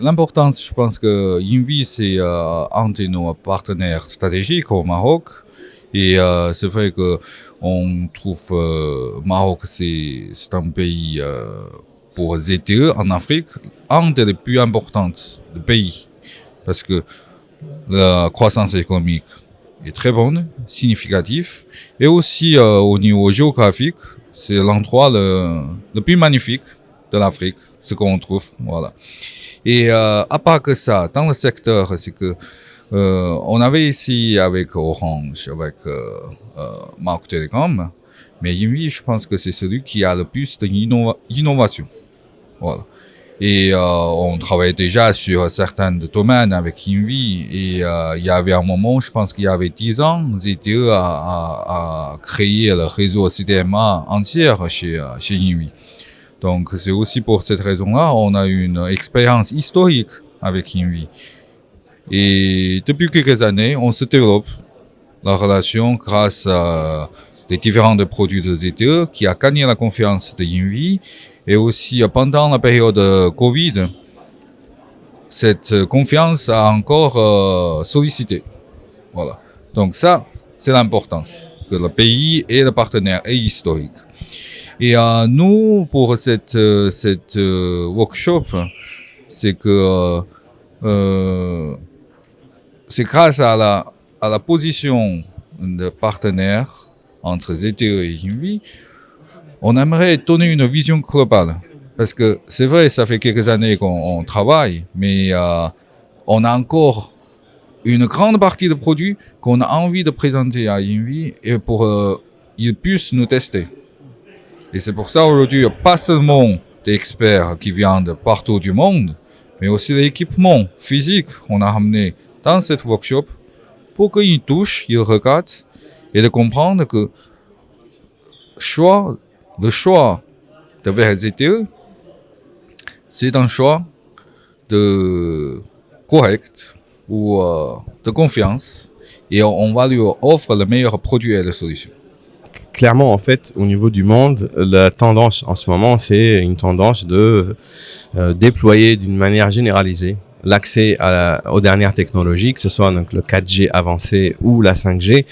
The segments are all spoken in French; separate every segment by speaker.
Speaker 1: l'importance, je pense que Yinvi, c'est un de nos partenaires stratégiques au Maroc. Et c'est vrai que on trouve Maroc, c'est un pays pour ZTE en Afrique, un des plus importants pays. Parce que la croissance économique est très bonne, significative. Et aussi au niveau géographique, c'est l'endroit le plus magnifique de l'Afrique, ce qu'on trouve. Voilà. Et à part que ça, dans le secteur, c'est que on avait ici avec Orange, avec Marc Telecom, mais Yinvi, je pense que c'est celui qui a le plus d'innovation. Voilà. Et on travaillait déjà sur certains domaines avec Yinvi. Et il y avait un moment, je pense qu'il y avait 10 ans, ZTE a créé le réseau CDMA entier chez Yinvi. Donc c'est aussi pour cette raison-là, on a une expérience historique avec Yinvi. Et depuis quelques années, on se développe la relation grâce à des différents produits de ZTE qui a gagné la confiance de Yinvi. Et aussi pendant la période Covid, cette confiance a encore sollicité. Voilà. Donc ça, c'est l'importance que le pays et le partenaire est historique. Et nous, pour cette workshop, c'est que c'est grâce à la position de partenaire entre ZTE et Yinvi, on aimerait donner une vision globale. Parce que c'est vrai, ça fait quelques années qu'on travaille, mais on a encore une grande partie de produits qu'on a envie de présenter à Yinvi et pour qu'ils puissent nous tester. Et c'est pour ça aujourd'hui, il n'y a pas seulement des experts qui viennent de partout du monde, mais aussi l'équipement physique qu'on a amené dans cette workshop pour qu'ils touchent, ils regardent et de comprendre que le choix de VZTE, c'est un choix de correct ou de confiance et on va lui offrir le meilleur produit et la solution.
Speaker 2: Clairement, en fait, au niveau du monde, la tendance en ce moment, c'est une tendance de déployer d'une manière généralisée l'accès aux dernières technologies, que ce soit donc le 4G avancé ou la 5G,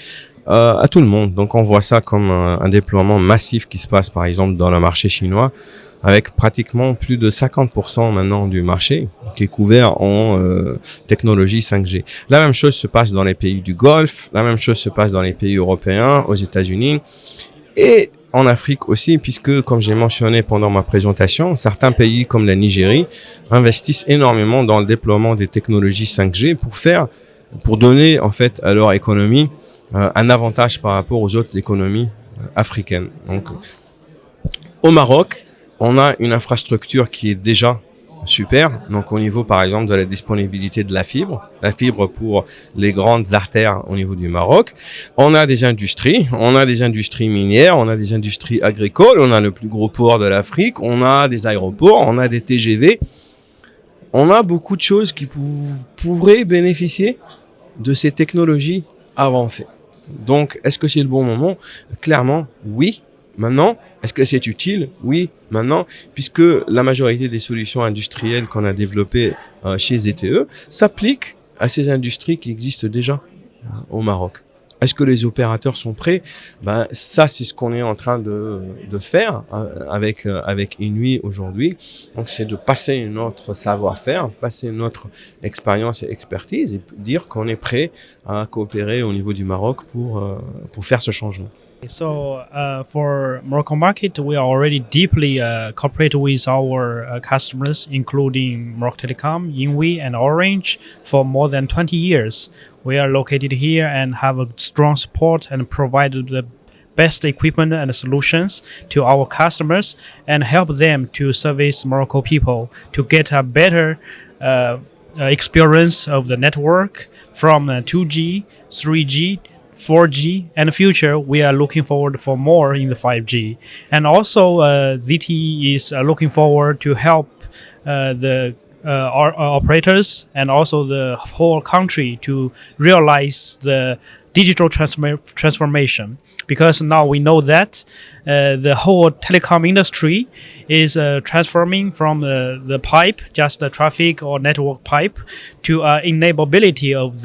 Speaker 2: à tout le monde. Donc, on voit ça comme un déploiement massif qui se passe, par exemple, dans le marché chinois, avec pratiquement plus de 50% maintenant du marché qui est couvert en technologie 5G. La même chose se passe dans les pays du Golfe, la même chose se passe dans les pays européens, aux États-Unis et en Afrique aussi, puisque, comme j'ai mentionné pendant ma présentation, certains pays comme la Nigérie investissent énormément dans le déploiement des technologies 5G pour donner en fait à leur économie un avantage par rapport aux autres économies africaines. Donc, au Maroc, on a une infrastructure qui est déjà super. Donc, au niveau, par exemple, de la disponibilité de la fibre pour les grandes artères au niveau du Maroc. On a des industries minières, on a des industries agricoles, on a le plus gros port de l'Afrique, on a des aéroports, on a des TGV. On a beaucoup de choses qui pourraient bénéficier de ces technologies avancées. Donc, est-ce que c'est le bon moment? Clairement, oui. Maintenant, est-ce que c'est utile? Oui, maintenant, puisque la majorité des solutions industrielles qu'on a développées chez ZTE s'appliquent à ces industries qui existent déjà au Maroc. Est-ce que les opérateurs sont prêts? Ça, c'est ce qu'on est en train de faire avec Inui aujourd'hui. Donc, c'est de passer notre savoir-faire, passer notre expérience et expertise et dire qu'on est prêt à coopérer au niveau du Maroc pour faire ce changement.
Speaker 3: So for Morocco market, we are already deeply cooperated with our customers, including Morocco Telecom, Yinwi, and Orange, for more than 20 years. We are located here and have a strong support and provided the best equipment and solutions to our customers and help them to service Morocco people to get a better experience of the network from 2G, 3G, 4G, and future we are looking forward for more in the 5G. And also ZTE is looking forward to help the our operators and also the whole country to realize the digital transformation, because now we know that the whole telecom industry is transforming from the pipe, just the traffic or network pipe, to enableability of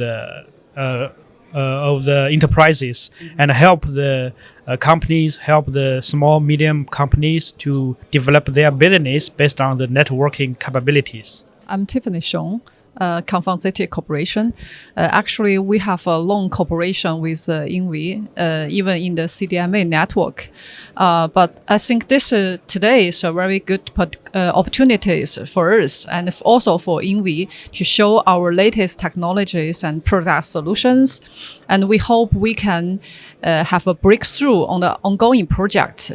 Speaker 3: the enterprises, and help the companies, help the small medium companies to develop their business based on the networking capabilities.
Speaker 4: I'm Tiffany Xiong, Confang City Corporation. Actually, we have a long cooperation with INVI, even in the CDMA network. But I think this today is a very good opportunities for us and also for INVI to show our latest technologies and product solutions. And we hope we can have a breakthrough on the ongoing project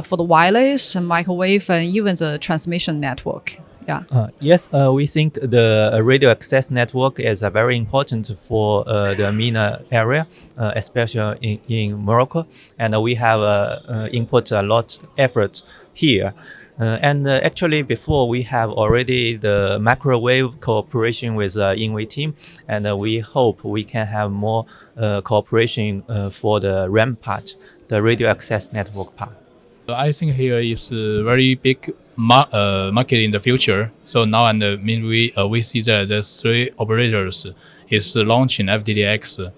Speaker 4: for the wireless, microwave, and even the transmission network. Yeah.
Speaker 5: Yes, we think the radio access network is very important for the MENA area, especially in Morocco, and we have input a lot effort here. And actually, before we have already the microwave cooperation with INVI team, and we hope we can have more cooperation for the RAM part, the radio access network part.
Speaker 6: I think here is a very big market in the future. So now and we see that the three operators is launching FTTX.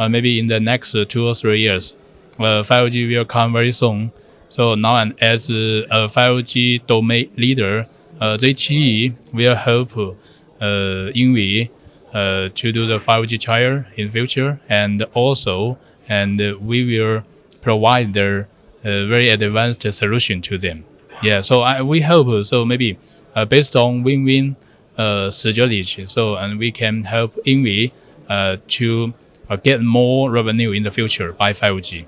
Speaker 6: Maybe in the next 2 or 3 years, 5G will come very soon. So now and as a 5G domain leader, ZTE will help INVI to do the 5G trial in future, and also we will provide their very advanced solution to them. Yeah, so we hope so maybe based on win-win strategy. So and we can help INVI to get more revenue in the future by 5G.